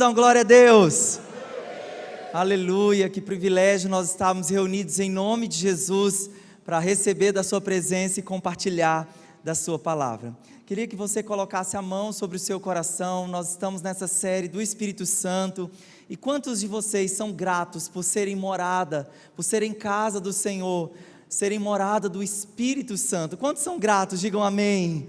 dar uma glória a Deus? Aleluia, que privilégio nós estarmos reunidos em nome de Jesus para receber da sua presença e compartilhar da sua palavra. Queria que você colocasse a mão sobre o seu coração. Nós estamos nessa série do Espírito Santo. E quantos de vocês são gratos por serem morada, por serem casa do Senhor, serem morada do Espírito Santo? Quantos são gratos? Digam amém.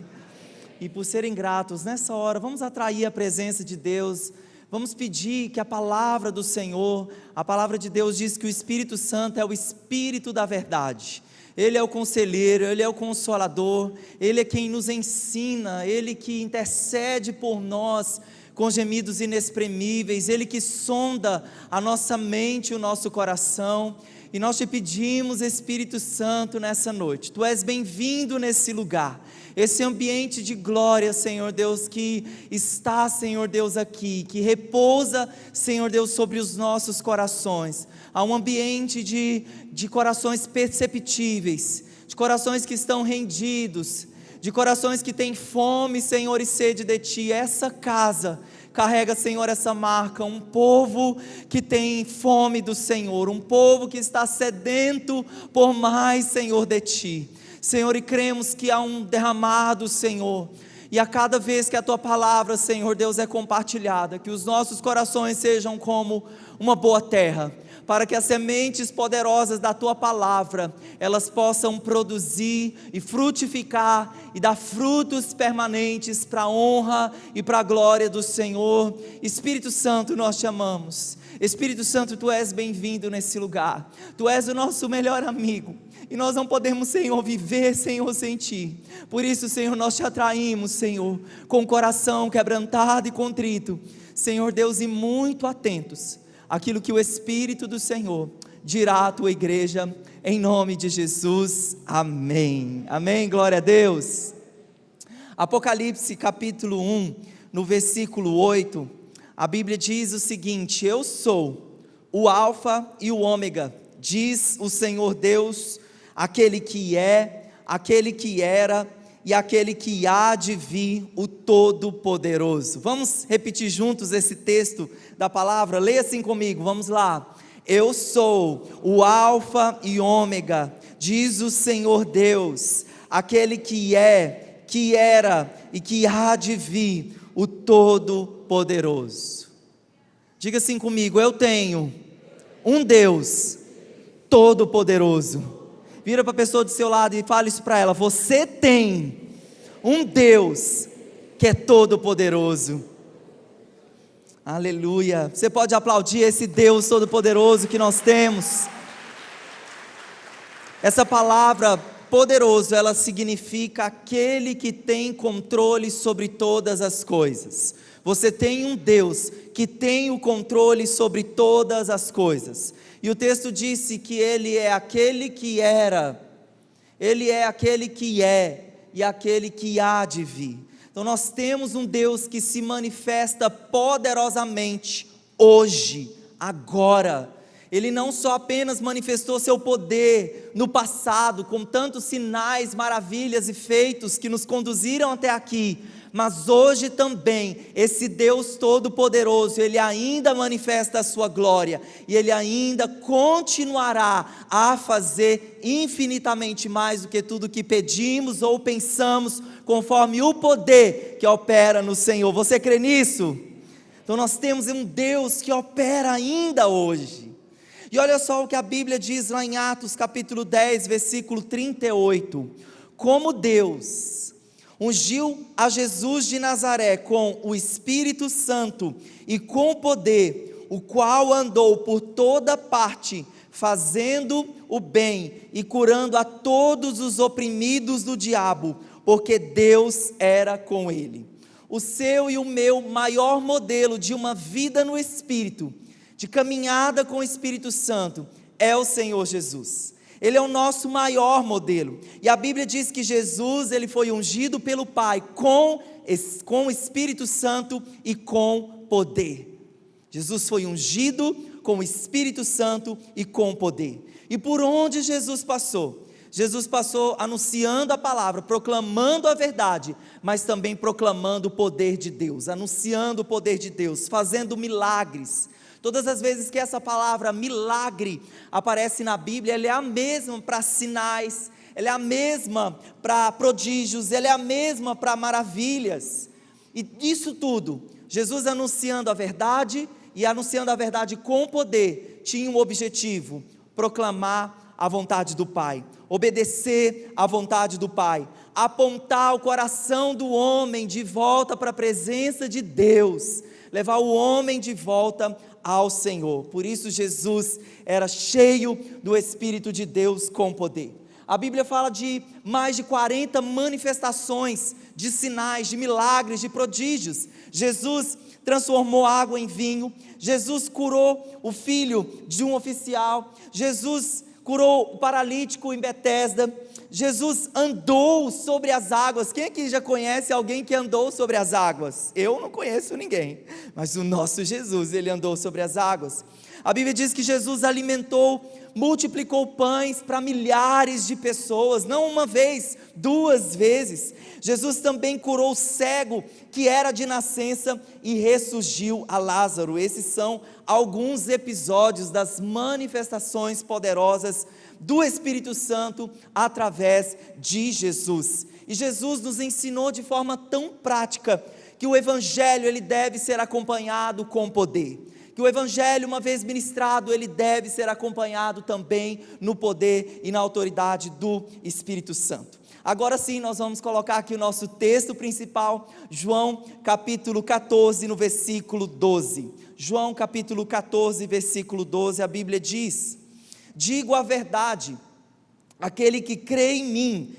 E por serem gratos, nessa hora, vamos atrair a presença de Deus. Vamos pedir que a palavra do Senhor, a palavra de Deus diz que o Espírito Santo é o Espírito da verdade. Ele é o conselheiro, Ele é o consolador, Ele é quem nos ensina, Ele que intercede por nós com gemidos inexprimíveis, Ele que sonda a nossa mente e o nosso coração. E nós te pedimos, Espírito Santo, nessa noite, Tu és bem-vindo nesse lugar, esse ambiente de glória, Senhor Deus, que está, Senhor Deus, aqui, que repousa, Senhor Deus, sobre os nossos corações. Há um ambiente de corações perceptíveis, de corações que estão rendidos, de corações que têm fome, Senhor, e sede de Ti. Essa casa carrega, Senhor, essa marca, um povo que tem fome do Senhor, um povo que está sedento por mais, Senhor, de Ti. Senhor, e cremos que há um derramado, Senhor, e a cada vez que a Tua palavra, Senhor Deus, é compartilhada, que os nossos corações sejam como uma boa terra, para que as sementes poderosas da Tua palavra, elas possam produzir e frutificar, e dar frutos permanentes para a honra e para a glória do Senhor. Espírito Santo, nós te amamos. Espírito Santo, Tu és bem-vindo nesse lugar, Tu és o nosso melhor amigo, e nós não podemos, Senhor, viver, Senhor, sem Ti. Por isso, Senhor, nós te atraímos, Senhor, com o coração quebrantado e contrito, Senhor Deus, e muito atentos àquilo que o Espírito do Senhor dirá à Tua igreja, em nome de Jesus, amém, amém, glória a Deus. Apocalipse capítulo 1, no versículo 8, a Bíblia diz o seguinte: eu sou o Alfa e o Ômega, diz o Senhor Deus, aquele que é, aquele que era e aquele que há de vir, o Todo-Poderoso. Vamos repetir juntos esse texto da palavra? Leia assim comigo, vamos lá. Eu sou o Alfa e Ômega, diz o Senhor Deus, aquele que é, que era e que há de vir, o Todo-Poderoso. Diga assim comigo: eu tenho um Deus Todo-Poderoso. Vira para a pessoa do seu lado e fala isso para ela: você tem um Deus que é todo-poderoso. Aleluia. Você pode aplaudir esse Deus todo-poderoso que nós temos. Essa palavra poderoso, ela significa aquele que tem controle sobre todas as coisas. Você tem um Deus que tem o controle sobre todas as coisas. E o texto disse que Ele é aquele que era, Ele é aquele que é e aquele que há de vir. Então nós temos um Deus que se manifesta poderosamente hoje, agora. Ele não só apenas manifestou seu poder no passado, com tantos sinais, maravilhas e feitos que nos conduziram até aqui, mas hoje também, esse Deus Todo-Poderoso, Ele ainda manifesta a sua glória, e Ele ainda continuará a fazer infinitamente mais do que tudo que pedimos ou pensamos, conforme o poder que opera no Senhor. Você crê nisso? Então nós temos um Deus que opera ainda hoje. E olha só o que a Bíblia diz lá em Atos capítulo 10, versículo 38. Como Deus ungiu a Jesus de Nazaré com o Espírito Santo e com poder, o qual andou por toda parte, fazendo o bem e curando a todos os oprimidos do diabo, porque Deus era com ele. O seu e o meu maior modelo de uma vida no Espírito, de caminhada com o Espírito Santo, é o Senhor Jesus. Ele é o nosso maior modelo, e a Bíblia diz que Jesus, ele foi ungido pelo Pai, com o Espírito Santo e com poder. Jesus foi ungido com o Espírito Santo e com poder, e por onde Jesus passou, Jesus passou anunciando a palavra, proclamando a verdade, mas também proclamando o poder de Deus, anunciando o poder de Deus, fazendo milagres. Todas as vezes que essa palavra milagre aparece na Bíblia, ela é a mesma para sinais, ela é a mesma para prodígios, ela é a mesma para maravilhas. E isso tudo, Jesus anunciando a verdade e anunciando a verdade com poder, tinha um objetivo: proclamar a vontade do Pai, obedecer à vontade do Pai, apontar o coração do homem de volta para a presença de Deus, levar o homem de volta ao Senhor. Por isso Jesus era cheio do Espírito de Deus com poder. A Bíblia fala de mais de 40 manifestações de sinais, de milagres, de prodígios. Jesus transformou água em vinho, Jesus curou o filho de um oficial, Jesus curou o paralítico em Betesda, Jesus andou sobre as águas. Quem aqui já conhece alguém que andou sobre as águas? Eu não conheço ninguém, mas o nosso Jesus, ele andou sobre as águas. A Bíblia diz que Jesus multiplicou pães para milhares de pessoas, não uma vez, 2 vezes. Jesus também curou o cego que era de nascença e ressurgiu a Lázaro. Esses são alguns episódios das manifestações poderosas do Espírito Santo através de Jesus. E Jesus nos ensinou de forma tão prática que o Evangelho ele deve ser acompanhado com poder. Que o Evangelho, uma vez ministrado, ele deve ser acompanhado também no poder e na autoridade do Espírito Santo. Agora sim, nós vamos colocar aqui o nosso texto principal, João capítulo 14, no versículo 12. João capítulo 14, versículo 12, a Bíblia diz: digo a verdade, aquele que crê em mim,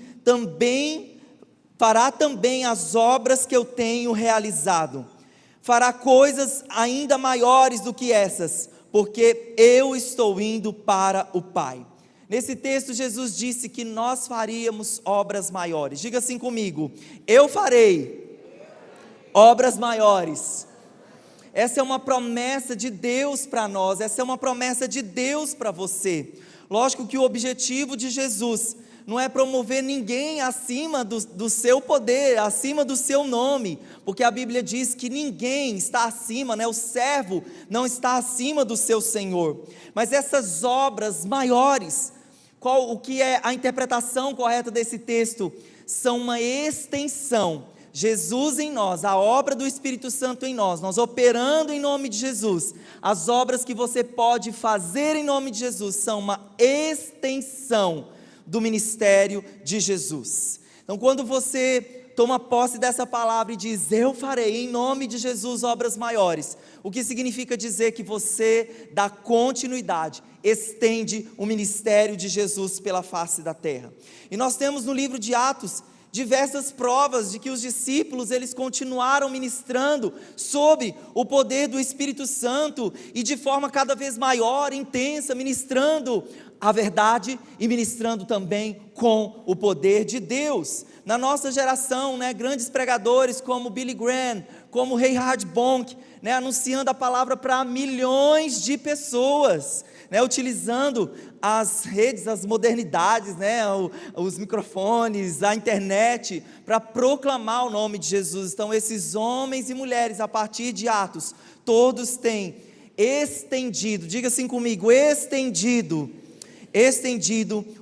fará também as obras que eu tenho realizado. Fará coisas ainda maiores do que essas, porque eu estou indo para o Pai. Nesse texto Jesus disse que nós faríamos obras maiores. Diga assim comigo: eu farei obras maiores. Essa é uma promessa de Deus para nós, essa é uma promessa de Deus para você. Lógico que o objetivo de Jesus não é promover ninguém acima do seu poder, acima do seu nome, porque a Bíblia diz que ninguém está acima, o servo não está acima do seu Senhor. Mas essas obras maiores, o que é a interpretação correta desse texto? São uma extensão. Jesus em nós, a obra do Espírito Santo em nós operando em nome de Jesus, as obras que você pode fazer em nome de Jesus, são uma extensão do ministério de Jesus. Então quando você toma posse dessa palavra e diz: eu farei em nome de Jesus obras maiores, o que significa dizer que você dá continuidade, estende o ministério de Jesus pela face da terra. E nós temos no livro de Atos diversas provas de que os discípulos eles continuaram ministrando sob o poder do Espírito Santo e de forma cada vez maior, intensa, ministrando a verdade e ministrando também com o poder de Deus. Na nossa geração, grandes pregadores como Billy Graham, como Reinhard Bonk, anunciando a palavra para milhões de pessoas, utilizando as redes, as modernidades, os microfones, a internet, para proclamar o nome de Jesus. Então esses homens e mulheres, a partir de Atos, todos têm estendido, diga assim comigo, estendido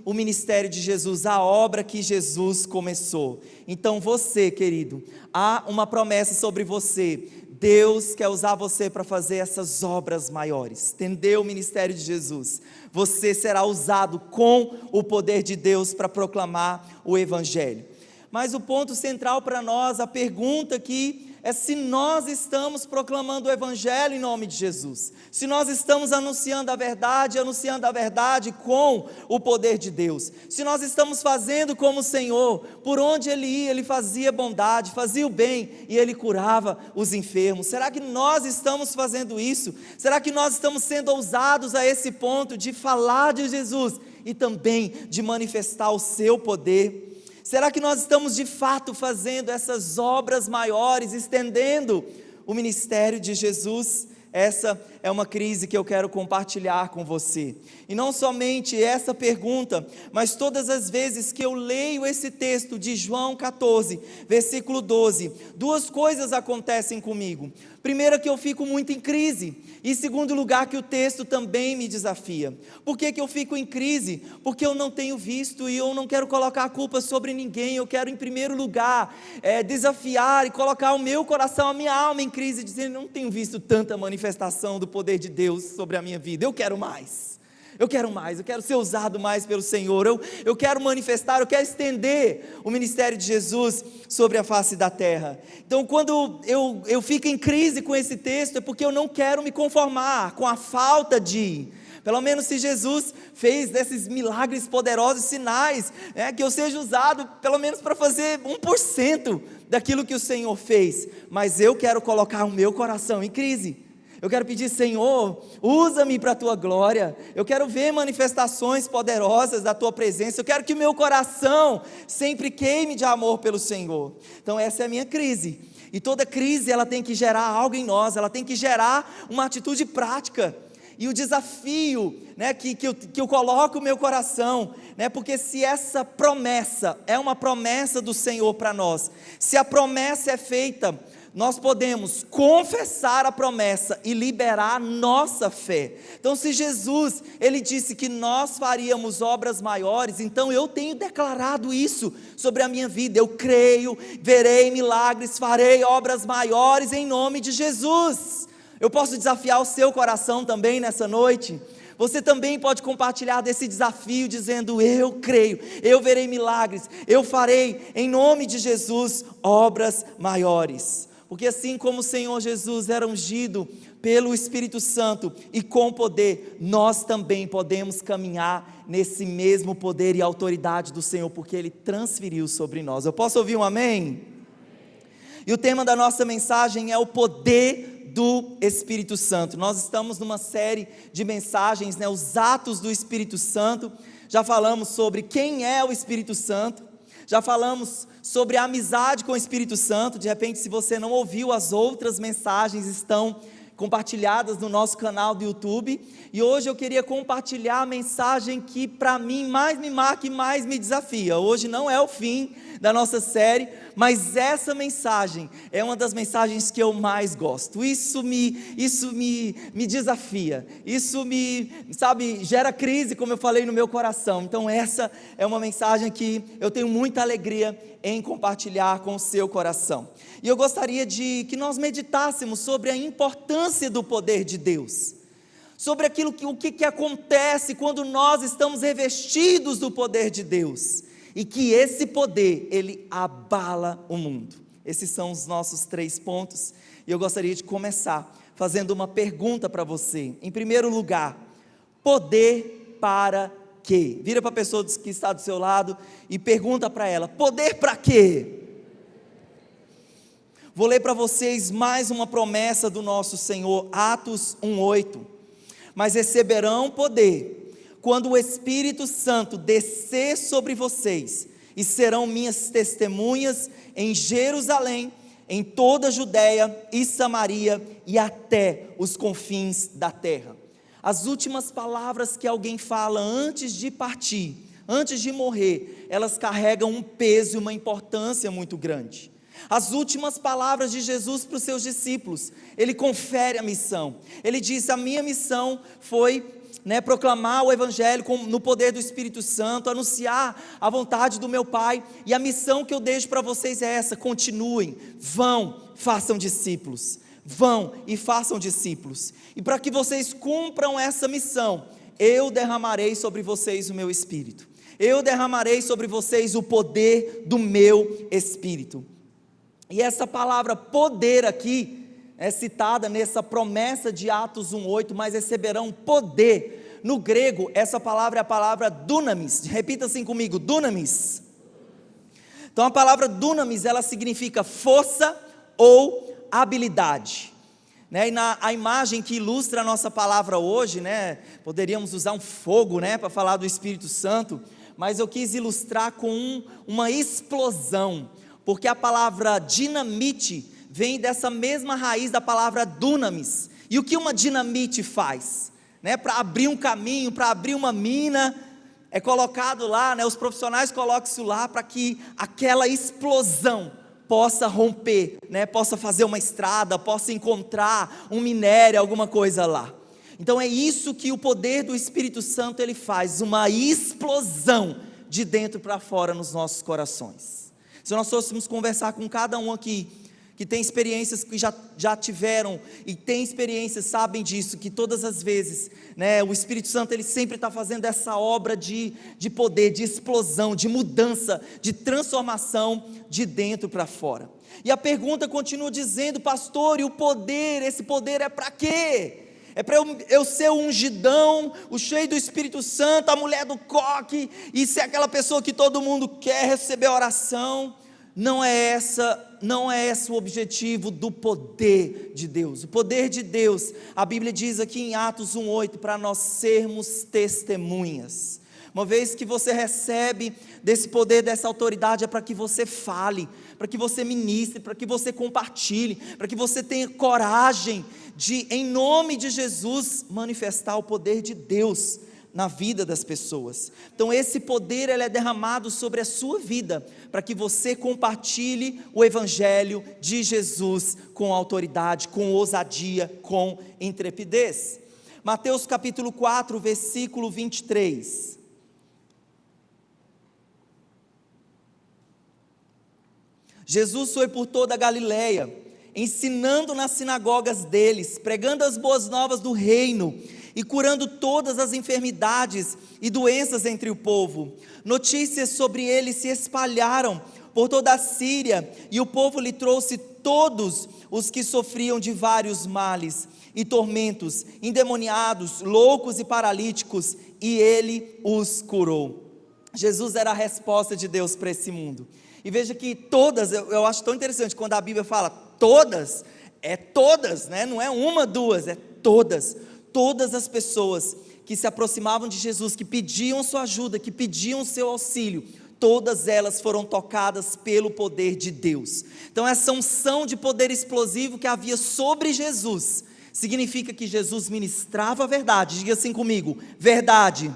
o ministério de Jesus, a obra que Jesus começou. Então você, querido, há uma promessa sobre você. Deus quer usar você para fazer essas obras maiores, estender o ministério de Jesus. Você será usado com o poder de Deus para proclamar o Evangelho. Mas o ponto central para nós, a pergunta aqui, é se nós estamos proclamando o Evangelho em nome de Jesus, se nós estamos anunciando a verdade com o poder de Deus, se nós estamos fazendo como o Senhor, por onde Ele ia, Ele fazia bondade, fazia o bem e Ele curava os enfermos. Será que nós estamos fazendo isso? Será que nós estamos sendo ousados a esse ponto de falar de Jesus e também de manifestar o seu poder? Será que nós estamos de fato fazendo essas obras maiores, estendendo o ministério de Jesus? essa é uma crise que eu quero compartilhar com você. E não somente essa pergunta, mas todas as vezes que eu leio esse texto de João 14, versículo 12, duas coisas acontecem comigo. Primeiro, que eu fico muito em crise, e em segundo lugar, que o texto também me desafia. Por que eu fico em crise? Porque eu não tenho visto, e eu não quero colocar a culpa sobre ninguém. Eu quero, em primeiro lugar, desafiar e colocar o meu coração, a minha alma em crise, dizendo: não tenho visto tanta manifestação do poder de Deus sobre a minha vida. Eu quero mais. Eu quero ser usado mais pelo Senhor, eu quero manifestar, eu quero estender o ministério de Jesus sobre a face da terra. Então, quando eu fico em crise com esse texto, é porque eu não quero me conformar com a falta de, pelo menos se Jesus fez desses milagres poderosos, sinais, que eu seja usado pelo menos para fazer 1% daquilo que o Senhor fez, mas eu quero colocar o meu coração em crise. Eu quero pedir: Senhor, usa-me para a Tua glória. Eu quero ver manifestações poderosas da Tua presença. Eu quero que o meu coração sempre queime de amor pelo Senhor. Então essa é a minha crise. E toda crise, ela tem que gerar algo em nós. Ela tem que gerar uma atitude prática. E o desafio, que eu coloco o meu coração, porque se essa promessa é uma promessa do Senhor para nós, se a promessa é feita, nós podemos confessar a promessa e liberar nossa fé. Então, se Jesus, Ele disse que nós faríamos obras maiores, então eu tenho declarado isso sobre a minha vida. Eu creio, verei milagres, farei obras maiores em nome de Jesus. Eu posso desafiar o seu coração também nessa noite. Você também pode compartilhar desse desafio, dizendo: eu creio, eu verei milagres, eu farei em nome de Jesus obras maiores. Porque assim como o Senhor Jesus era ungido pelo Espírito Santo e com poder, nós também podemos caminhar nesse mesmo poder e autoridade do Senhor, porque Ele transferiu sobre nós. Eu posso ouvir um amém? E o tema da nossa mensagem é o poder do Espírito Santo. Nós estamos numa série de mensagens, os atos do Espírito Santo. Já falamos sobre quem é o Espírito Santo. Já falamos sobre a amizade com o Espírito Santo. De repente, se você não ouviu, as outras mensagens estão compartilhadas no nosso canal do YouTube. E hoje eu queria compartilhar a mensagem que para mim mais me marca e mais me desafia. Hoje não é o fim da nossa série, mas essa mensagem é uma das mensagens que eu mais gosto. Isso me desafia, isso gera crise, como eu falei, no meu coração. Então essa é uma mensagem que eu tenho muita alegria em compartilhar com o seu coração. E eu gostaria que nós meditássemos sobre a importância do poder de Deus, sobre o que acontece quando nós estamos revestidos do poder de Deus, e que esse poder, ele abala o mundo. Esses são os nossos 3 pontos, e eu gostaria de começar fazendo uma pergunta para você. Em primeiro lugar, poder para quê? Vira para a pessoa que está do seu lado e pergunta para ela: poder para quê? Vou ler para vocês mais uma promessa do nosso Senhor, Atos 1:8. Mas receberão poder quando o Espírito Santo descer sobre vocês, e serão minhas testemunhas em Jerusalém, em toda a Judéia e Samaria e até os confins da terra. As últimas palavras que alguém fala antes de partir, antes de morrer, elas carregam um peso e uma importância muito grande. As últimas palavras de Jesus para os seus discípulos, Ele confere a missão. Ele diz: a minha missão foi proclamar o Evangelho no poder do Espírito Santo, anunciar a vontade do meu Pai, e a missão que eu deixo para vocês é essa: continuem, vão, façam discípulos, vão e façam discípulos, e para que vocês cumpram essa missão, eu derramarei sobre vocês o meu Espírito, eu derramarei sobre vocês o poder do meu Espírito. E essa palavra poder aqui é citada nessa promessa de Atos 1:8, mas receberão poder. No grego, essa palavra é a palavra dunamis. Repita assim comigo: dunamis. Então a palavra dunamis, ela significa força ou habilidade. E a imagem que ilustra a nossa palavra hoje, poderíamos usar um fogo, para falar do Espírito Santo, mas eu quis ilustrar com uma explosão, porque a palavra dinamite vem dessa mesma raiz da palavra dunamis, E o que uma dinamite faz? Para abrir um caminho, para abrir uma mina, é colocado lá, os profissionais colocam isso lá para que aquela explosão possa romper, possa fazer uma estrada, possa encontrar um minério, alguma coisa lá. Então é isso que o poder do Espírito Santo ele faz, uma explosão de dentro para fora nos nossos corações. Se nós fôssemos conversar com cada um aqui, que tem experiências que já tiveram, e tem experiências, sabem disso, que todas as vezes, o Espírito Santo ele sempre está fazendo essa obra de poder, de explosão, de mudança, de transformação de dentro para fora. E a pergunta continua dizendo: pastor, e o poder, esse poder é para quê? É para eu ser o ungidão, o cheio do Espírito Santo, a mulher do coque, e ser aquela pessoa que todo mundo quer receber a oração? Não é esse o objetivo do poder de Deus. O poder de Deus, a Bíblia diz aqui em Atos 1:8, para nós sermos testemunhas. Uma vez que você recebe desse poder, dessa autoridade, é para que você fale, para que você ministre, para que você compartilhe, para que você tenha coragem de, em nome de Jesus, manifestar o poder de Deus na vida das pessoas. Então esse poder ele é derramado sobre a sua vida, para que você compartilhe o Evangelho de Jesus com autoridade, com ousadia, com intrepidez. Mateus capítulo 4, versículo 23. Jesus foi por toda a Galileia, ensinando nas sinagogas deles, pregando as boas novas do reino, e curando todas as enfermidades e doenças entre o povo. Notícias sobre ele se espalharam por toda a Síria, e o povo lhe trouxe todos os que sofriam de vários males e tormentos, endemoniados, loucos e paralíticos, e ele os curou. Jesus era a resposta de Deus para esse mundo. E veja que todas, eu acho tão interessante quando a Bíblia fala todas, é todas, não é uma, duas, é todas. Todas as pessoas que se aproximavam de Jesus, que pediam sua ajuda, que pediam seu auxílio, todas elas foram tocadas pelo poder de Deus. Então essa unção de poder explosivo que havia sobre Jesus, significa que Jesus ministrava a verdade. Diga assim comigo: verdade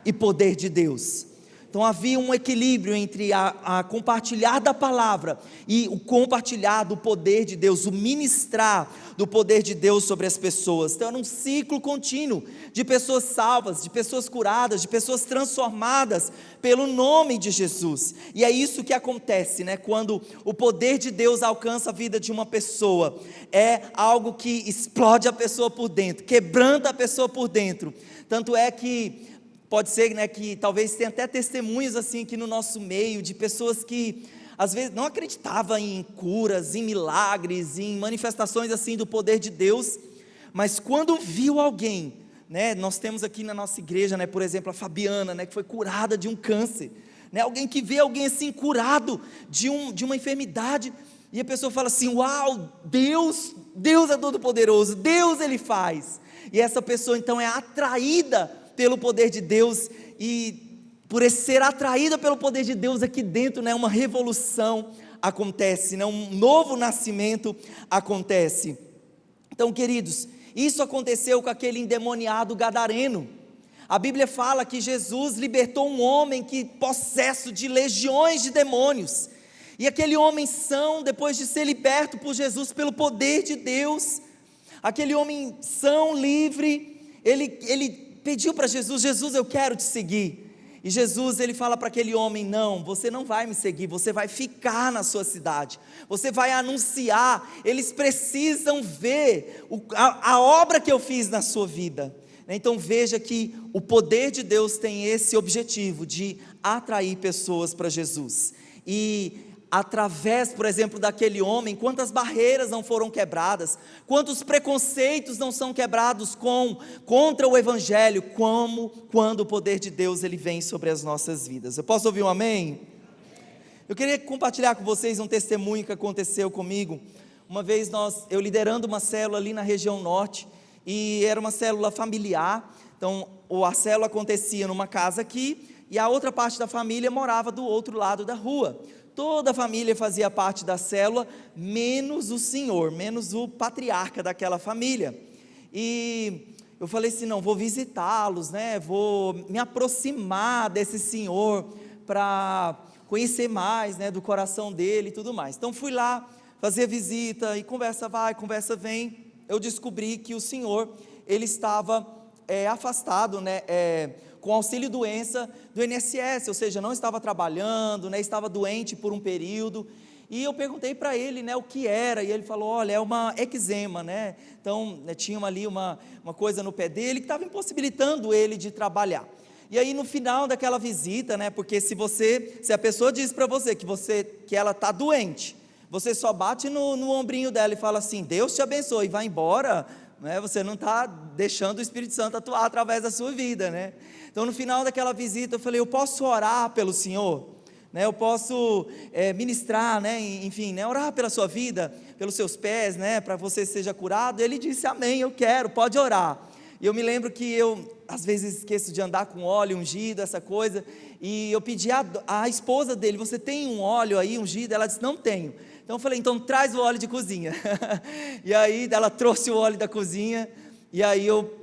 e poder de Deus. Então havia um equilíbrio entre a compartilhar da palavra e o compartilhar do poder de Deus, o ministrar do poder de Deus sobre as pessoas. Então era um ciclo contínuo de pessoas salvas, de pessoas curadas, de pessoas transformadas pelo nome de Jesus. E é isso que acontece, quando o poder de Deus alcança a vida de uma pessoa. É algo que explode a pessoa por dentro, quebranta a pessoa por dentro. Tanto é que pode ser, que talvez tenha até testemunhos assim aqui no nosso meio, de pessoas que às vezes não acreditavam em curas, em milagres, em manifestações assim do poder de Deus, mas quando viu alguém, nós temos aqui na nossa igreja, por exemplo, a Fabiana, que foi curada de um câncer, alguém que vê alguém assim curado de uma enfermidade, e a pessoa fala assim: uau, Deus é todo poderoso, Deus ele faz, e essa pessoa então é atraída pelo poder de Deus, e por ser atraída pelo poder de Deus aqui dentro, uma revolução acontece, um novo nascimento acontece. Então, queridos, isso aconteceu com aquele endemoniado gadareno. A Bíblia fala que Jesus libertou um homem que possesso de legiões de demônios, e aquele homem são, depois de ser liberto por Jesus pelo poder de Deus, aquele homem são, livre, ele pediu para Jesus: Jesus, eu quero te seguir. E Jesus ele fala para aquele homem: não, você não vai me seguir, você vai ficar na sua cidade, você vai anunciar, eles precisam ver a obra que eu fiz na sua vida. Então veja que o poder de Deus tem esse objetivo de atrair pessoas para Jesus. E através, por exemplo, daquele homem, quantas barreiras não foram quebradas, quantos preconceitos não são quebrados contra o Evangelho, como quando o poder de Deus ele vem sobre as nossas vidas. Eu posso ouvir um amém? Eu queria compartilhar com vocês um testemunho que aconteceu comigo. Uma vez eu liderando uma célula ali na região norte, e era uma célula familiar. Então a célula acontecia numa casa aqui, e a outra parte da família morava do outro lado da rua. Toda a família fazia parte da célula, menos o senhor, menos o patriarca daquela família. e eu falei assim, não, vou visitá-los, né, vou me aproximar desse senhor, para conhecer mais, né, do coração dele e tudo mais. Então fui lá fazer visita, e conversa vai, conversa vem, eu descobri que o senhor, ele estava afastado, né, com auxílio-doença do INSS, ou seja, não estava trabalhando, né, estava doente por um período, e eu perguntei para ele, né, o que era, e ele falou, olha, é uma eczema, né, então tinha ali uma coisa no pé dele, que estava impossibilitando ele de trabalhar. E aí no final daquela visita, né, porque se a pessoa diz para você que ela está doente, você só bate no ombrinho dela e fala assim, Deus te abençoe, e vai embora, né, você não está deixando o Espírito Santo atuar através da sua vida, né. Então no final daquela visita eu falei, eu posso orar pelo Senhor? Né, eu posso ministrar, né, enfim, né, orar pela sua vida, pelos seus pés, né, para você seja curado. Ele disse, amém, eu quero, pode orar. E eu me lembro que eu, às vezes, esqueço de andar com óleo ungido, essa coisa, e eu pedi à esposa dele, você tem um óleo aí ungido? Ela disse, não tenho. Então eu falei, então traz o óleo de cozinha. E aí ela trouxe o óleo da cozinha, e aí eu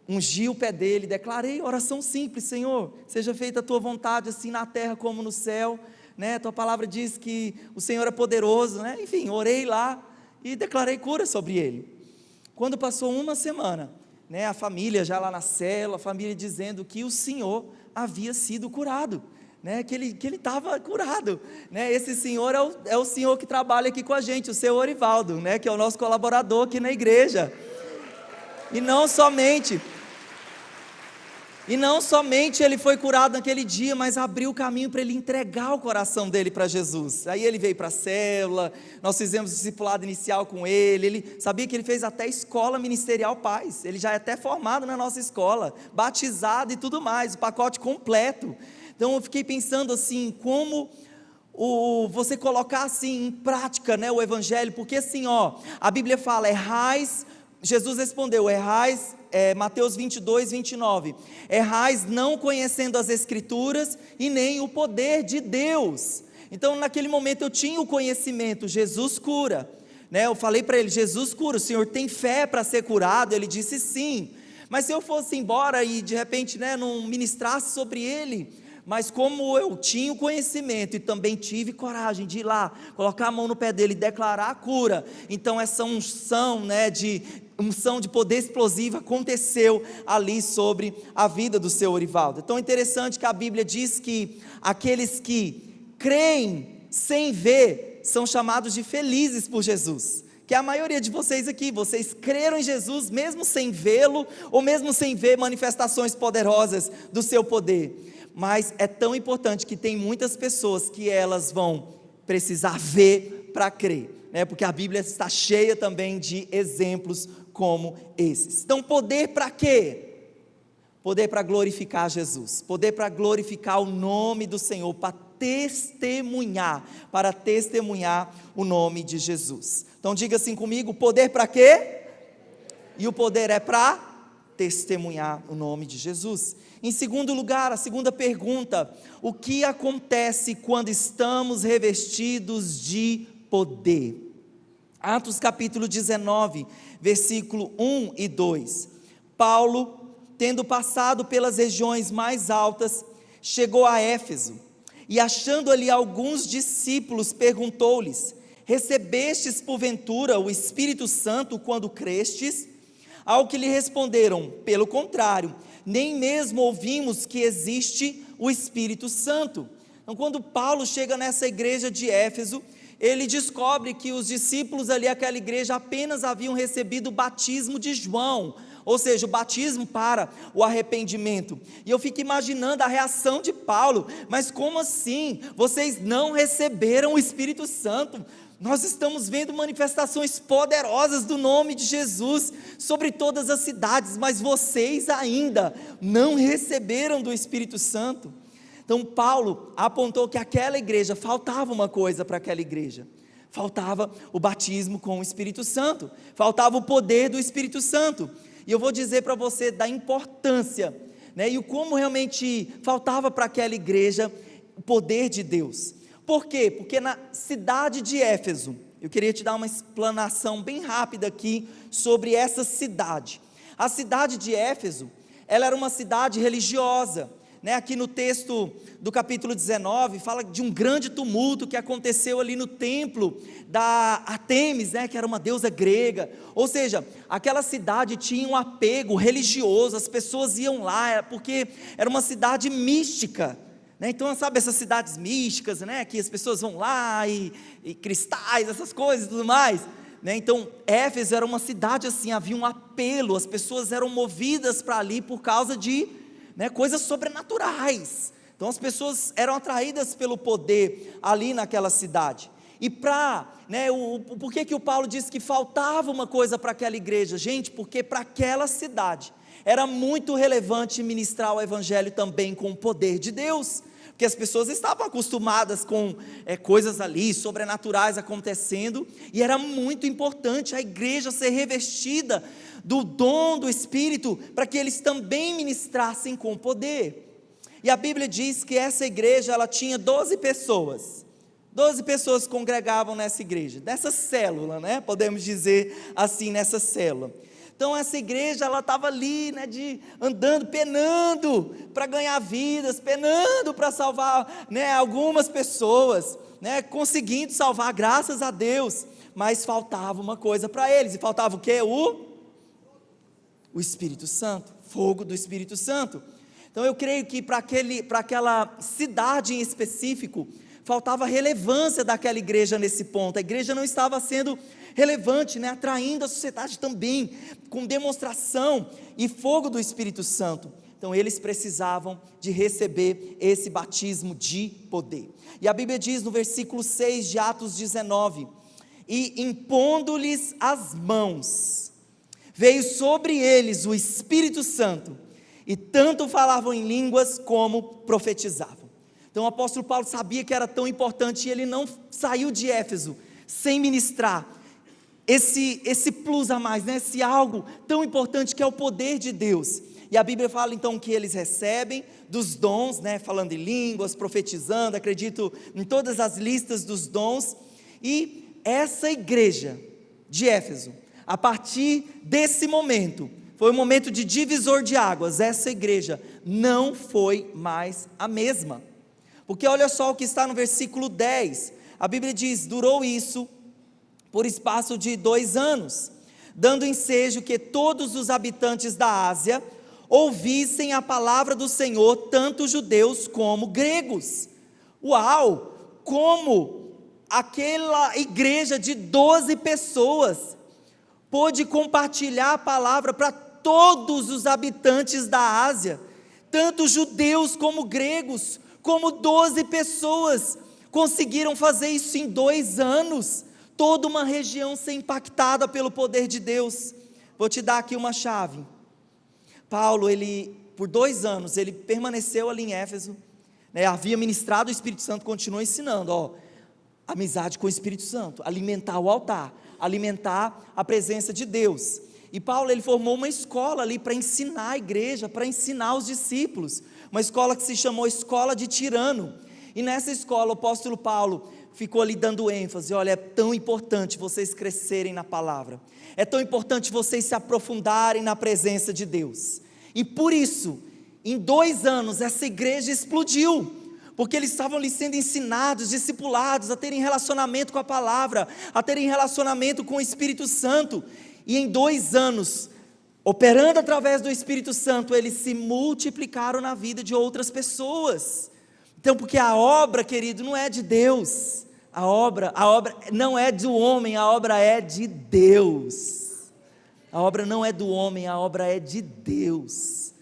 ungi o pé dele, declarei oração simples, Senhor, seja feita a tua vontade, assim na terra como no céu, né, tua palavra diz que o Senhor é poderoso, né, enfim, orei lá, e declarei cura sobre ele. Quando passou uma semana, né, a família já lá na cela, a família dizendo que o Senhor havia sido curado, né, que ele estava curado, né, esse senhor é o senhor que trabalha aqui com a gente, o seu Orivaldo, né, que é o nosso colaborador aqui na igreja, e não somente ele foi curado naquele dia, mas abriu o caminho para ele entregar o coração dele para Jesus. Aí ele veio para a célula, nós fizemos o discipulado inicial com ele sabia que ele fez até escola ministerial paz, ele já é até formado na nossa escola, batizado e tudo mais, o pacote completo. Então eu fiquei pensando assim, como você colocar assim em prática, né, o evangelho, porque assim, a Bíblia fala, Jesus respondeu, Mateus 22, 29, errais não conhecendo as Escrituras e nem o poder de Deus. Então naquele momento eu tinha o conhecimento, Jesus cura, né? Eu falei para ele, Jesus cura, o senhor tem fé para ser curado? Ele disse sim, mas se eu fosse embora e de repente, né, não ministrasse sobre ele, mas como eu tinha o conhecimento e também tive coragem de ir lá, colocar a mão no pé dele e declarar a cura, então essa unção, né, unção de poder explosivo aconteceu ali sobre a vida do seu Orivaldo. Então é interessante que a Bíblia diz que aqueles que creem sem ver são chamados de felizes por Jesus, que a maioria de vocês aqui, vocês creram em Jesus mesmo sem vê-lo, ou mesmo sem ver manifestações poderosas do seu poder. Mas é tão importante que tem muitas pessoas que elas vão precisar ver para crer, né? Porque a Bíblia está cheia também de exemplos como esses. Então poder para quê? Poder para glorificar Jesus, poder para glorificar o nome do Senhor, para testemunhar o nome de Jesus. Então diga assim comigo, poder para quê? E o poder é para testemunhar o nome de Jesus. Em segundo lugar, a segunda pergunta, o que acontece quando estamos revestidos de poder? Atos capítulo 19, versículo 1 e 2, Paulo, tendo passado pelas regiões mais altas, chegou a Éfeso, e achando ali alguns discípulos, perguntou-lhes, recebestes porventura o Espírito Santo quando crestes? Ao que lhe responderam, pelo contrário, nem mesmo ouvimos que existe o Espírito Santo. Então quando Paulo chega nessa igreja de Éfeso, ele descobre que os discípulos ali, aquela igreja, apenas haviam recebido o batismo de João, ou seja, o batismo para o arrependimento. E eu fico imaginando a reação de Paulo, mas como assim? Vocês não receberam o Espírito Santo? Nós estamos vendo manifestações poderosas do nome de Jesus sobre todas as cidades, mas vocês ainda não receberam do Espírito Santo. Então Paulo apontou que aquela igreja, faltava uma coisa para aquela igreja, faltava o batismo com o Espírito Santo, faltava o poder do Espírito Santo, e eu vou dizer para você da importância, né, e como realmente faltava para aquela igreja o poder de Deus. Por quê? Porque na cidade de Éfeso, eu queria te dar uma explanação bem rápida aqui sobre essa cidade. A cidade de Éfeso, ela era uma cidade religiosa, né? Aqui no texto do capítulo 19, fala de um grande tumulto que aconteceu ali no templo da Ártemis, né? Que era uma deusa grega. Ou seja, aquela cidade tinha um apego religioso, as pessoas iam lá, porque era uma cidade mística, né? Então, sabe essas cidades místicas, né? Que as pessoas vão lá e cristais, essas coisas e tudo mais, né? Então, Éfeso era uma cidade assim, havia um apelo, as pessoas eram movidas para ali por causa de, né, coisas sobrenaturais. Então as pessoas eram atraídas pelo poder ali naquela cidade. E por que o Paulo disse que faltava uma coisa para aquela igreja? Gente, porque para aquela cidade era muito relevante ministrar o evangelho também com o poder de Deus, porque as pessoas estavam acostumadas com coisas ali, sobrenaturais acontecendo, e era muito importante a igreja ser revestida do dom do Espírito, para que eles também ministrassem com poder. E a Bíblia diz que essa igreja, ela tinha 12 pessoas, 12 pessoas congregavam nessa igreja, nessa célula, né? Podemos dizer assim, nessa célula. Então essa igreja, ela estava ali, né, andando, penando para ganhar vidas, penando para salvar, né, algumas pessoas, né, conseguindo salvar, graças a Deus, mas faltava uma coisa para eles, e faltava o quê? O Espírito Santo, fogo do Espírito Santo. Então eu creio que para aquela cidade em específico, faltava relevância daquela igreja nesse ponto. A igreja não estava sendo relevante, né? Atraindo a sociedade também, com demonstração e fogo do Espírito Santo. Então eles precisavam de receber esse batismo de poder. E a Bíblia diz no versículo 6 de Atos 19, e impondo-lhes as mãos, veio sobre eles o Espírito Santo, e tanto falavam em línguas como profetizavam. Então o apóstolo Paulo sabia que era tão importante, e ele não saiu de Éfeso sem ministrar esse plus a mais, né? Esse algo tão importante que é o poder de Deus. E a Bíblia fala então que eles recebem dos dons, né? Falando em línguas, profetizando, acredito em todas as listas dos dons. E essa igreja de Éfeso, a partir desse momento, foi um momento de divisor de águas. Essa igreja não foi mais a mesma, porque olha só o que está no versículo 10, a Bíblia diz, durou isso por espaço de 2 anos, dando ensejo que todos os habitantes da Ásia ouvissem a palavra do Senhor, tanto judeus como gregos. Uau! Como aquela igreja de 12 pessoas pôde compartilhar a palavra para todos os habitantes da Ásia, tanto judeus como gregos, como 12 pessoas conseguiram fazer isso em 2 anos, toda uma região ser impactada pelo poder de Deus. Vou te dar aqui uma chave. Paulo, por 2 anos, ele permaneceu ali em Éfeso, né, havia ministrado o Espírito Santo, continuou ensinando, amizade com o Espírito Santo, alimentar o altar, alimentar a presença de Deus. E Paulo, ele formou uma escola ali para ensinar a igreja, para ensinar os discípulos, uma escola que se chamou Escola de Tirano. E nessa escola o apóstolo Paulo ficou ali dando ênfase, olha, é tão importante vocês crescerem na palavra, é tão importante vocês se aprofundarem na presença de Deus. E por isso, em 2 anos, essa igreja explodiu, porque eles estavam ali sendo ensinados, discipulados, a terem relacionamento com a palavra, a terem relacionamento com o Espírito Santo, e em 2 anos, operando através do Espírito Santo, eles se multiplicaram na vida de outras pessoas. Então, porque a obra, querido, não é de Deus, a obra não é do homem, a obra é de Deus. A obra não é do homem, a obra é de Deus.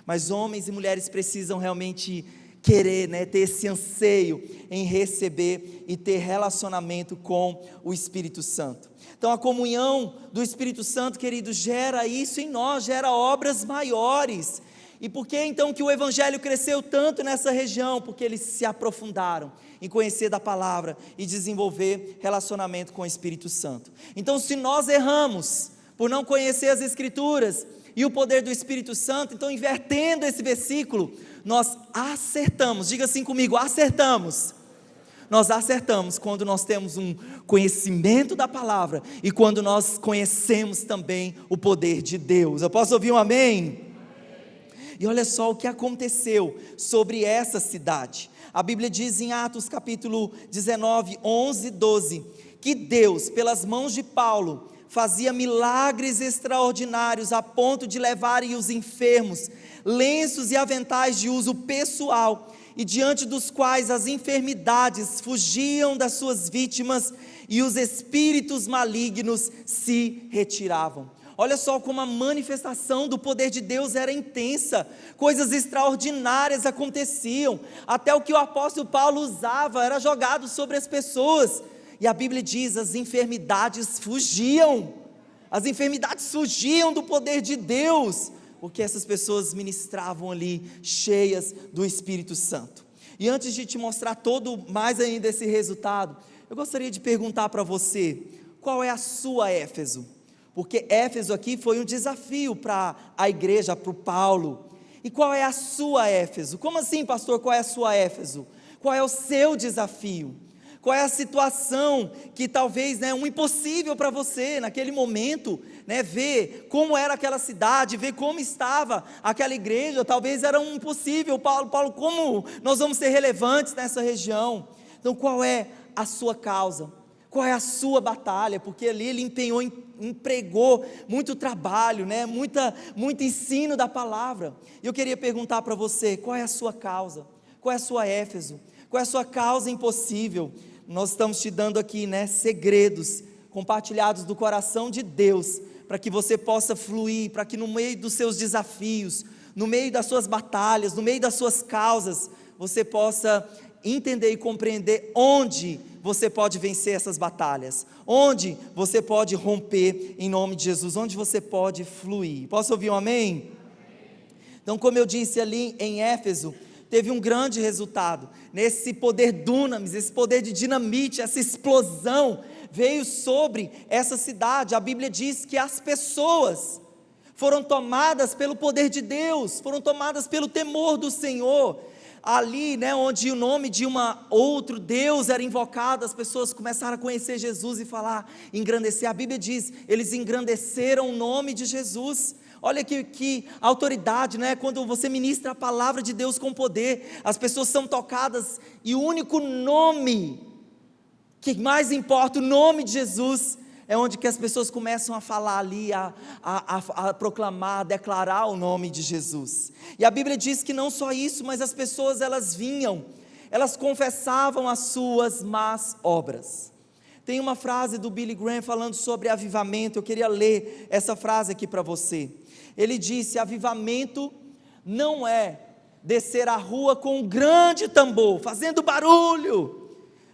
Mas homens e mulheres precisam realmente querer, né, ter esse anseio em receber e ter relacionamento com o Espírito Santo. Então a comunhão do Espírito Santo, querido, gera isso em nós, gera obras maiores. E por que então que o Evangelho cresceu tanto nessa região? Porque eles se aprofundaram em conhecer da palavra e desenvolver relacionamento com o Espírito Santo. Então se nós erramos por não conhecer as Escrituras e o poder do Espírito Santo, então invertendo esse versículo, nós acertamos, diga assim comigo, acertamos Nós acertamos quando nós temos um conhecimento da palavra e quando nós conhecemos também o poder de Deus. Eu posso ouvir um amém? E olha só o que aconteceu sobre essa cidade. A Bíblia diz em Atos capítulo 19, 11 e 12, que Deus, pelas mãos de Paulo, fazia milagres extraordinários a ponto de levarem os enfermos lenços e aventais de uso pessoal, e diante dos quais as enfermidades fugiam das suas vítimas e os espíritos malignos se retiravam. Olha só como a manifestação do poder de Deus era intensa, coisas extraordinárias aconteciam, até o que o apóstolo Paulo usava era jogado sobre as pessoas, e a Bíblia diz, as enfermidades fugiam do poder de Deus, porque essas pessoas ministravam ali, cheias do Espírito Santo. E antes de te mostrar mais ainda esse resultado, eu gostaria de perguntar para você, qual é a sua Éfeso? Porque Éfeso aqui foi um desafio para a igreja, para o Paulo. E qual é a sua Éfeso? Como assim, pastor, qual é a sua Éfeso? Qual é o seu desafio? Qual é a situação que talvez, um impossível para você naquele momento, ver como era aquela cidade, ver como estava aquela igreja, talvez era um impossível. Paulo, como nós vamos ser relevantes nessa região? Então qual é a sua causa? Qual é a sua batalha? Porque ali ele empregou muito trabalho, muito ensino da palavra. E eu queria perguntar para você, qual é a sua causa? Qual é a sua Éfeso? Qual é a sua causa impossível? Nós estamos te dando aqui, segredos compartilhados do coração de Deus, para que você possa fluir, para que no meio dos seus desafios, no meio das suas batalhas, no meio das suas causas, você possa entender e compreender onde você pode vencer essas batalhas, onde você pode romper em nome de Jesus, onde você pode fluir. Posso ouvir um amém? Então, como eu disse ali em Éfeso, teve um grande resultado, nesse poder dunamis, esse poder de dinamite, essa explosão, veio sobre essa cidade. A Bíblia diz que as pessoas foram tomadas pelo poder de Deus, foram tomadas pelo temor do Senhor, ali, onde o nome de outro Deus era invocado, as pessoas começaram a conhecer Jesus e falar, engrandecer. A Bíblia diz, eles engrandeceram o nome de Jesus. Olha que autoridade, quando você ministra a palavra de Deus com poder, as pessoas são tocadas, e o único nome que mais importa, o nome de Jesus, é onde que as pessoas começam a falar ali, a proclamar, a declarar o nome de Jesus. E a Bíblia diz que não só isso, mas as pessoas elas confessavam as suas más obras. Tem uma frase do Billy Graham falando sobre avivamento, eu queria ler essa frase aqui para você. Ele disse, avivamento não é descer a rua com um grande tambor, fazendo barulho,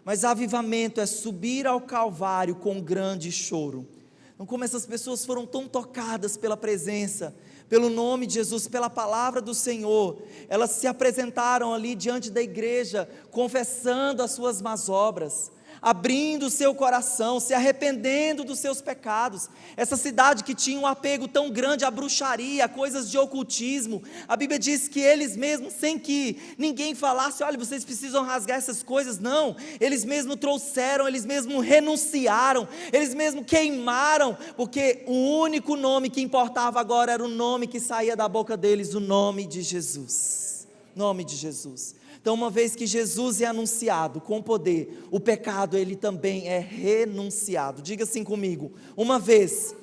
mas avivamento é subir ao Calvário com um grande choro. Então, como essas pessoas foram tão tocadas pela presença, pelo nome de Jesus, pela palavra do Senhor, elas se apresentaram ali diante da igreja, confessando as suas más obras, abrindo o seu coração, se arrependendo dos seus pecados. Essa cidade que tinha um apego tão grande à bruxaria, a coisas de ocultismo, a Bíblia diz que eles mesmos, sem que ninguém falasse, olha, vocês precisam rasgar essas coisas, não, eles mesmos trouxeram, eles mesmos renunciaram, eles mesmos queimaram, porque o único nome que importava agora era o nome que saía da boca deles, o nome de Jesus, nome de Jesus. Então, uma vez que Jesus é anunciado com poder, o pecado ele também é renunciado. Diga assim comigo, uma vez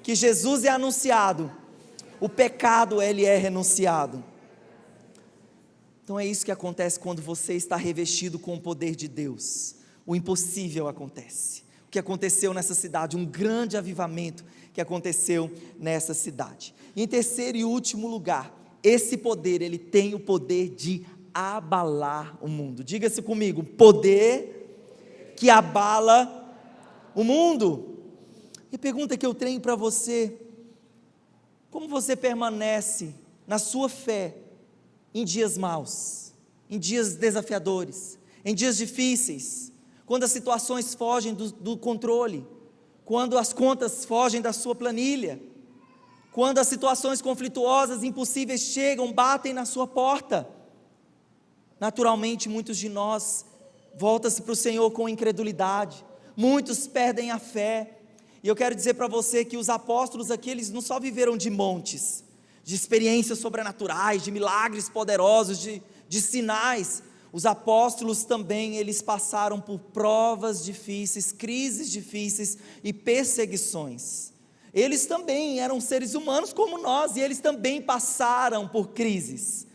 que Jesus é anunciado, o pecado ele é renunciado. Então é isso que acontece quando você está revestido com o poder de Deus. O impossível acontece. O que aconteceu nessa cidade, um grande avivamento que aconteceu nessa cidade. E em terceiro e último lugar, esse poder, ele tem o poder de abalar o mundo. Diga-se comigo, poder que abala o mundo. E a pergunta que eu tenho para você, como você permanece na sua fé em dias maus, em dias desafiadores, em dias difíceis, quando as situações fogem do controle, quando as contas fogem da sua planilha, quando as situações conflituosas, impossíveis chegam, batem na sua porta? Naturalmente muitos de nós volta-se para o Senhor com incredulidade, muitos perdem a fé. E eu quero dizer para você que os apóstolos aqui, eles não só viveram de montes, de experiências sobrenaturais, de milagres poderosos, de sinais. Os apóstolos também, eles passaram por provas difíceis, crises difíceis e perseguições. Eles também eram seres humanos como nós, e eles também passaram por crises.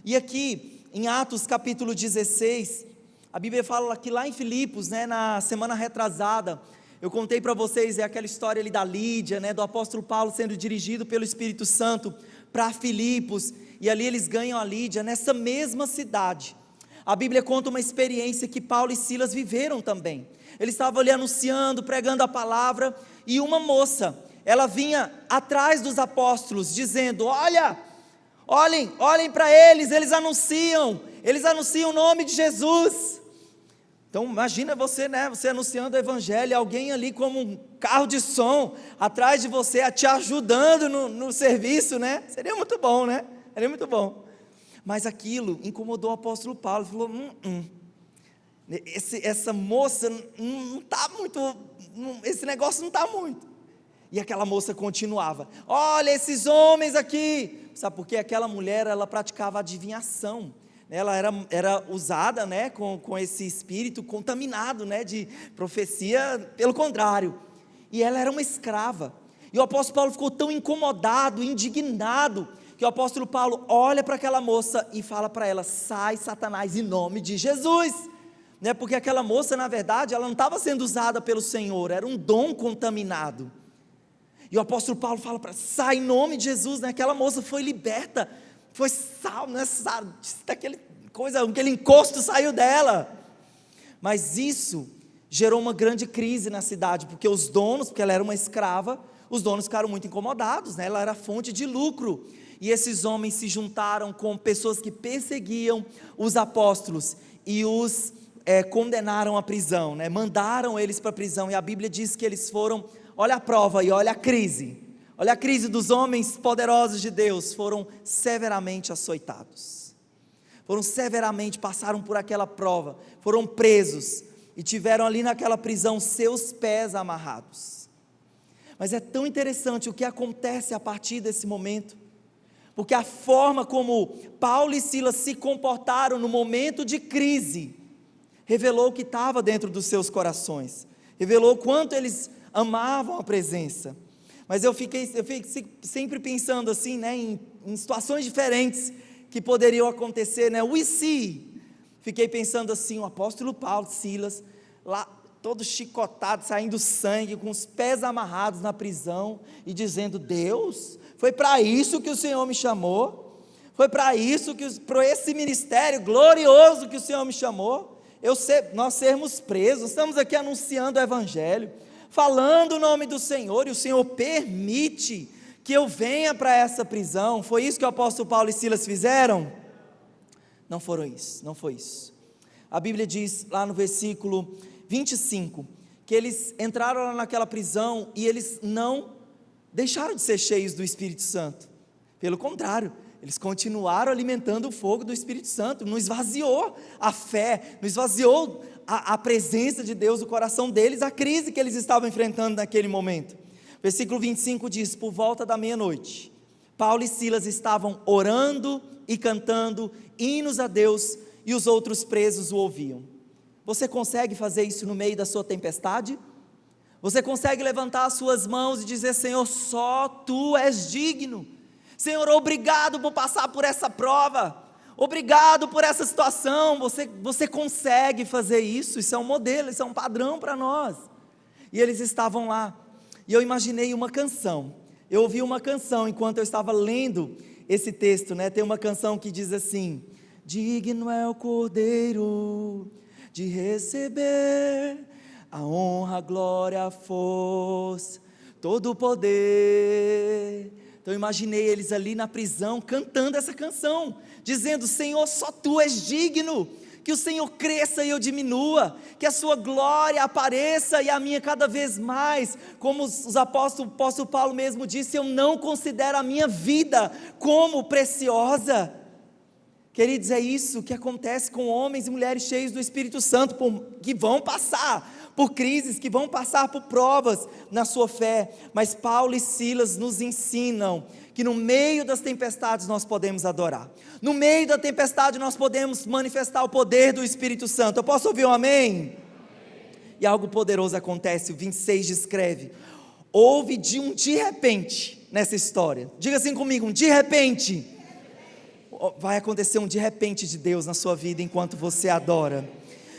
E aqui, em Atos capítulo 16, a Bíblia fala que lá em Filipos, na semana retrasada, eu contei para vocês, aquela história ali da Lídia, do apóstolo Paulo sendo dirigido pelo Espírito Santo para Filipos, e ali eles ganham a Lídia, nessa mesma cidade. A Bíblia conta uma experiência que Paulo e Silas viveram também. Eles estavam ali anunciando, pregando a palavra, e uma moça, ela vinha atrás dos apóstolos, dizendo: olhem para eles anunciam o nome de Jesus. Então imagina você, você anunciando o evangelho, alguém ali como um carro de som, atrás de você, te ajudando no serviço, seria muito bom, seria muito bom. Mas aquilo incomodou o apóstolo Paulo, falou: essa moça não está muito, esse negócio não está muito. E aquela moça continuava: olha esses homens aqui. Sabe por quê? Aquela mulher, ela praticava adivinhação. Ela era usada, com esse espírito contaminado, de profecia, pelo contrário. E ela era uma escrava. E o apóstolo Paulo ficou tão incomodado, indignado, que o apóstolo Paulo olha para aquela moça e fala para ela: sai, Satanás, em nome de Jesus. Porque aquela moça, na verdade, ela não estava sendo usada pelo Senhor, era um dom contaminado. E o apóstolo Paulo fala para: sai em nome de Jesus. Aquela moça foi liberta, foi salva, aquele encosto saiu dela. Mas isso gerou uma grande crise na cidade, porque os donos, porque ela era uma escrava, os donos ficaram muito incomodados, ela era fonte de lucro. E esses homens se juntaram com pessoas que perseguiam os apóstolos e os condenaram à prisão, mandaram eles para a prisão. E a Bíblia diz que eles foram, olha a prova e olha a crise dos homens poderosos de Deus, foram severamente açoitados, passaram por aquela prova, foram presos e tiveram ali naquela prisão seus pés amarrados. Mas é tão interessante o que acontece a partir desse momento, porque a forma como Paulo e Silas se comportaram no momento de crise, revelou o que estava dentro dos seus corações, revelou o quanto eles amavam a presença. Mas eu fiquei sempre pensando assim, em situações diferentes que poderiam acontecer, fiquei pensando assim, o apóstolo Paulo, Silas, lá todo chicotado, saindo sangue, com os pés amarrados na prisão, e dizendo: Deus, foi para isso que o Senhor me chamou, foi para esse ministério glorioso que o Senhor me chamou, nós sermos presos, estamos aqui anunciando o evangelho, falando o nome do Senhor, e o Senhor permite que eu venha para essa prisão. Foi isso que o apóstolo Paulo e Silas fizeram? Não foi isso. A Bíblia diz lá no versículo 25, que eles entraram lá naquela prisão e eles não deixaram de ser cheios do Espírito Santo, pelo contrário, eles continuaram alimentando o fogo do Espírito Santo, não esvaziou a fé, não esvaziou a presença de Deus no coração deles, a crise que eles estavam enfrentando naquele momento. Versículo 25 diz: por volta da meia-noite, Paulo e Silas estavam orando e cantando hinos a Deus, e os outros presos o ouviam. Você consegue fazer isso no meio da sua tempestade? Você consegue levantar as suas mãos e dizer: Senhor, só Tu és digno. Senhor, obrigado por passar por essa prova, obrigado por essa situação. Você consegue fazer isso? Isso é um modelo, isso é um padrão para nós. E eles estavam lá, e eu imaginei uma canção, eu ouvi uma canção enquanto eu estava lendo esse texto, tem uma canção que diz assim: digno é o Cordeiro de receber a honra, a glória, a força, todo o poder. Então eu imaginei eles ali na prisão cantando essa canção, dizendo: Senhor, só Tu és digno, que o Senhor cresça e eu diminua, que a Sua glória apareça e a minha cada vez mais. Como o apóstolo Paulo mesmo disse: eu não considero a minha vida como preciosa. Queridos, é isso que acontece com homens e mulheres cheios do Espírito Santo, que vão passar por crises, que vão passar por provas na sua fé, mas Paulo e Silas nos ensinam que no meio das tempestades nós podemos adorar, no meio da tempestade nós podemos manifestar o poder do Espírito Santo. Eu posso ouvir um amém? E algo poderoso acontece. O 26 descreve: houve de repente nessa história, diga assim comigo, um de repente. Vai acontecer um de repente de Deus na sua vida enquanto você adora.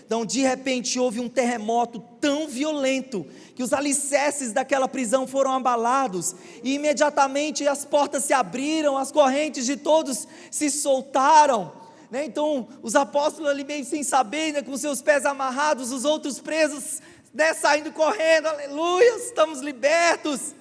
Então de repente houve um terremoto tão violento que os alicerces daquela prisão foram abalados, e imediatamente as portas se abriram, as correntes de todos se soltaram, né? Então os apóstolos ali meio sem saber, né, com seus pés amarrados, os outros presos, né, saindo correndo, aleluia, estamos libertos,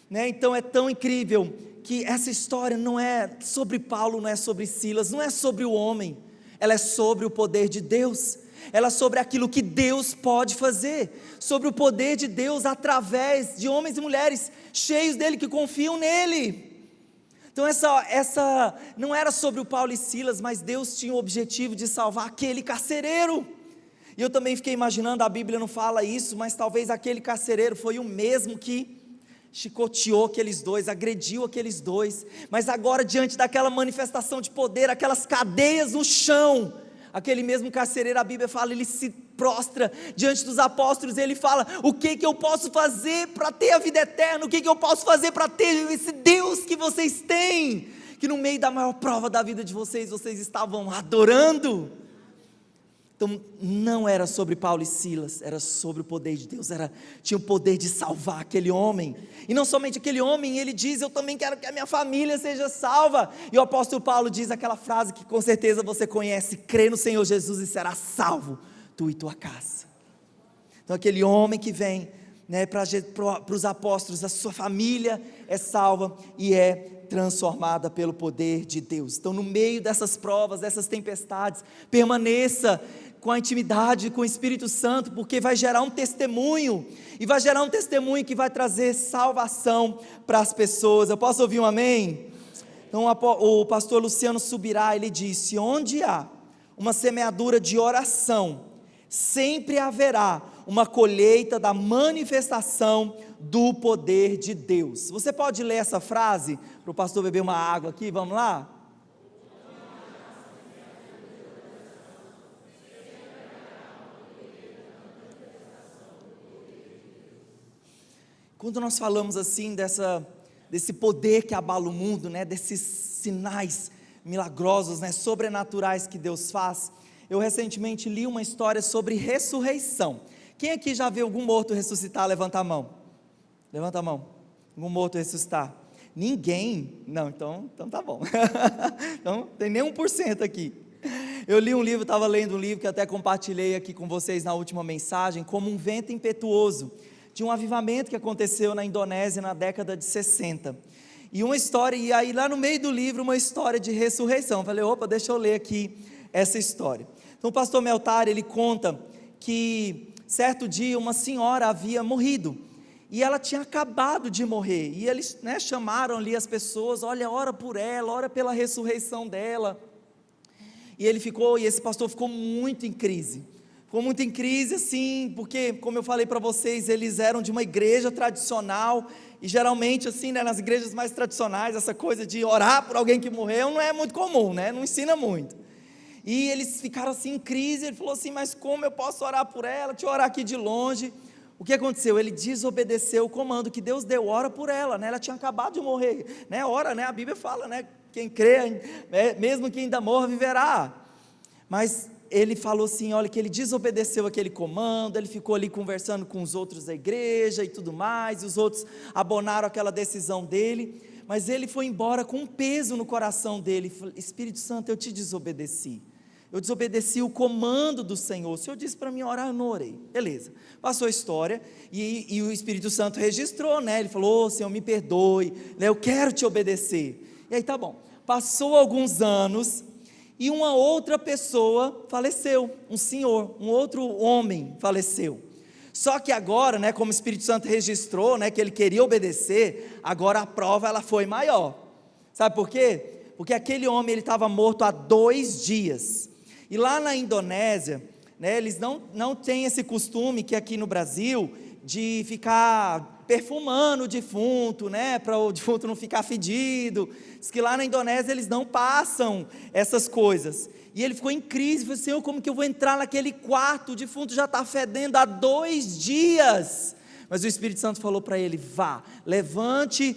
né? Então é tão incrível que essa história não é sobre Paulo, não é sobre Silas, não é sobre o homem, ela é sobre o poder de Deus, ela é sobre aquilo que Deus pode fazer, sobre o poder de Deus através de homens e mulheres cheios dele, que confiam nele. Então essa não era sobre o Paulo e Silas, mas Deus tinha o objetivo de salvar aquele carcereiro. E eu também fiquei imaginando, a Bíblia não fala isso, mas talvez aquele carcereiro foi o mesmo que chicoteou aqueles dois, agrediu aqueles dois, mas agora diante daquela manifestação de poder, aquelas cadeias no chão, aquele mesmo carcereiro, a Bíblia fala, ele se prostra diante dos apóstolos, ele fala: o que eu posso fazer para ter a vida eterna, o que eu posso fazer para ter esse Deus que vocês têm, que no meio da maior prova da vida de vocês, vocês estavam adorando. Então não era sobre Paulo e Silas, era sobre o poder de Deus, tinha o poder de salvar aquele homem, e não somente aquele homem, ele diz: eu também quero que a minha família seja salva, e o apóstolo Paulo diz aquela frase que com certeza você conhece: crê no Senhor Jesus e será salvo, tu e tua casa. Então aquele homem que vem, né, para os apóstolos, a sua família é salva e é transformada pelo poder de Deus. Então no meio dessas provas, dessas tempestades, permaneça com a intimidade com o Espírito Santo, porque vai gerar um testemunho, e vai gerar um testemunho que vai trazer salvação para as pessoas. Eu posso ouvir um amém? Então o pastor Luciano Subirá, ele disse: onde há uma semeadura de oração, sempre haverá uma colheita da manifestação do poder de Deus. Você pode ler essa frase, para o pastor beber uma água aqui, vamos lá? Quando nós falamos assim desse poder que abala o mundo, né, desses sinais milagrosos, né, sobrenaturais que Deus faz, eu recentemente li uma história sobre ressurreição. Quem aqui já viu algum morto ressuscitar? Levanta a mão. Levanta a mão. Algum morto ressuscitar? Ninguém? Não, então tá bom. Então não tem nem 1% aqui. Eu li um livro, estava lendo um livro que até compartilhei aqui com vocês na última mensagem, Como um Vento Impetuoso, de um avivamento que aconteceu na Indonésia na década de 60, e uma história, e aí lá no meio do livro uma história de ressurreição. Eu falei: opa, deixa eu ler aqui essa história. Então o pastor Meltar, ele conta que certo dia uma senhora havia morrido, e ela tinha acabado de morrer, e eles, né, chamaram ali as pessoas: olha, ora por ela, ora pela ressurreição dela. E esse pastor ficou muito em crise, assim, porque, como eu falei para vocês, eles eram de uma igreja tradicional, e geralmente assim, né, nas igrejas mais tradicionais, essa coisa de orar por alguém que morreu não é muito comum, né, não ensina muito. E eles ficaram assim em crise. Ele falou assim: mas como eu posso orar por ela? Deixa eu orar aqui de longe. O que aconteceu? Ele desobedeceu o comando que Deus deu: ora por ela, né? Ela tinha acabado de morrer, né? Ora, né? A Bíblia fala, né? Quem crê, mesmo que ainda morra, viverá. Mas ele falou assim, olha, que ele desobedeceu aquele comando, ele ficou ali conversando com os outros da igreja e tudo mais, e os outros abonaram aquela decisão dele, mas ele foi embora com um peso no coração dele. Espírito Santo, eu te desobedeci, eu desobedeci o comando do Senhor, o Senhor disse para mim orar, eu não orei. Beleza, passou a história, e o Espírito Santo registrou, né? Ele falou: Senhor, me perdoe, né? Eu quero te obedecer. E aí tá bom, passou alguns anos, e uma outra pessoa faleceu, um senhor, um outro homem faleceu. Só que agora, né, como o Espírito Santo registrou, né, que ele queria obedecer, agora a prova ela foi maior. Sabe por quê? Porque aquele homem ele estava morto há 2 dias. E lá na Indonésia, né, eles não têm esse costume que aqui no Brasil, de ficar perfumando o defunto, né, para o defunto não ficar fedido. Diz que lá na Indonésia eles não passam essas coisas. E ele ficou em crise, falou: Senhor, como que eu vou entrar naquele quarto? O defunto já está fedendo há 2 dias. Mas o Espírito Santo falou para ele: vá, levante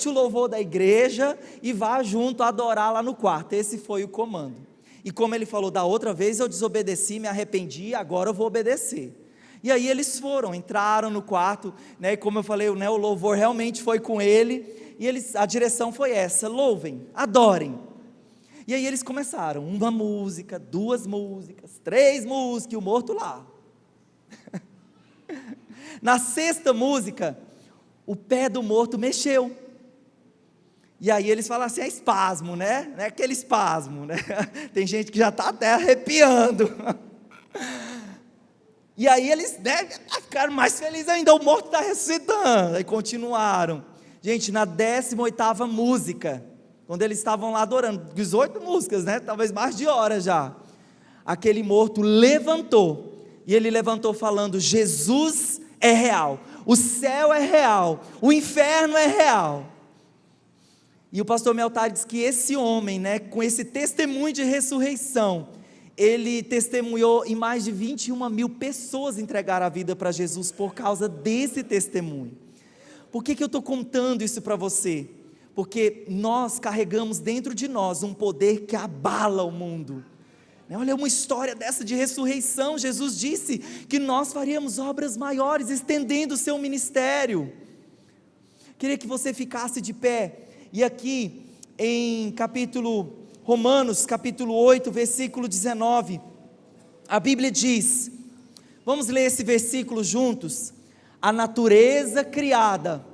o louvor da igreja e vá junto adorar lá no quarto. Esse foi o comando. E como ele falou: da outra vez eu desobedeci, me arrependi, agora eu vou obedecer. E aí eles entraram no quarto, né, e como eu falei, né, o louvor realmente foi com ele, e a direção foi essa: louvem, adorem. E aí eles começaram, 1 música, 2 músicas, 3 músicas, e o morto lá. Na 6ª música, o pé do morto mexeu. E aí eles falam assim: é espasmo, né? Não é aquele espasmo, né? Tem gente que já está até arrepiando. E aí eles, né, ficaram mais felizes ainda, o morto está ressuscitando. Aí continuaram. Gente, na 18ª música, quando eles estavam lá adorando, 18 músicas, né? Talvez mais de hora já. Aquele morto levantou. E ele levantou falando: Jesus é real, o céu é real, o inferno é real. E o pastor Meltari diz que esse homem, né, com esse testemunho de ressurreição, ele testemunhou, e mais de 21.000 pessoas entregaram a vida para Jesus por causa desse testemunho. Por que eu estou contando isso para você? Porque nós carregamos dentro de nós um poder que abala o mundo. Olha uma história dessa de ressurreição. Jesus disse que nós faríamos obras maiores, estendendo o seu ministério. Queria que você ficasse de pé. E aqui em Romanos capítulo 8, versículo 19, a Bíblia diz, vamos ler esse versículo juntos: a natureza criada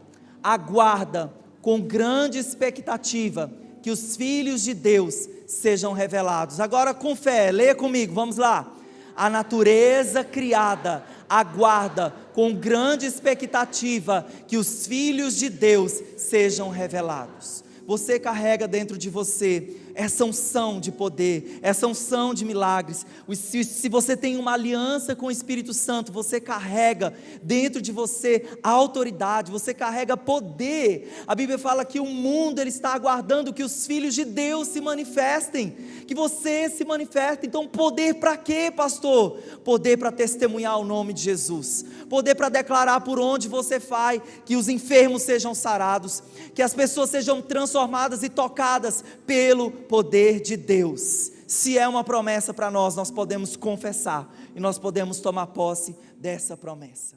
aguarda com grande expectativa que os filhos de Deus sejam revelados. Agora com fé, leia comigo, vamos lá. A natureza criada aguarda com grande expectativa que os filhos de Deus sejam revelados. Você carrega dentro de você essa unção de poder, essa unção de milagres. Se você tem uma aliança com o Espírito Santo, você carrega dentro de você a autoridade, você carrega poder. A Bíblia fala que o mundo ele está aguardando que os filhos de Deus se manifestem, que você se manifeste. Então poder para quê, pastor? Poder para testemunhar o nome de Jesus, poder para declarar por onde você vai, que os enfermos sejam sarados, que as pessoas sejam transformadas e tocadas pelo poder de Deus. Se é uma promessa para nós, nós podemos confessar e nós podemos tomar posse dessa promessa.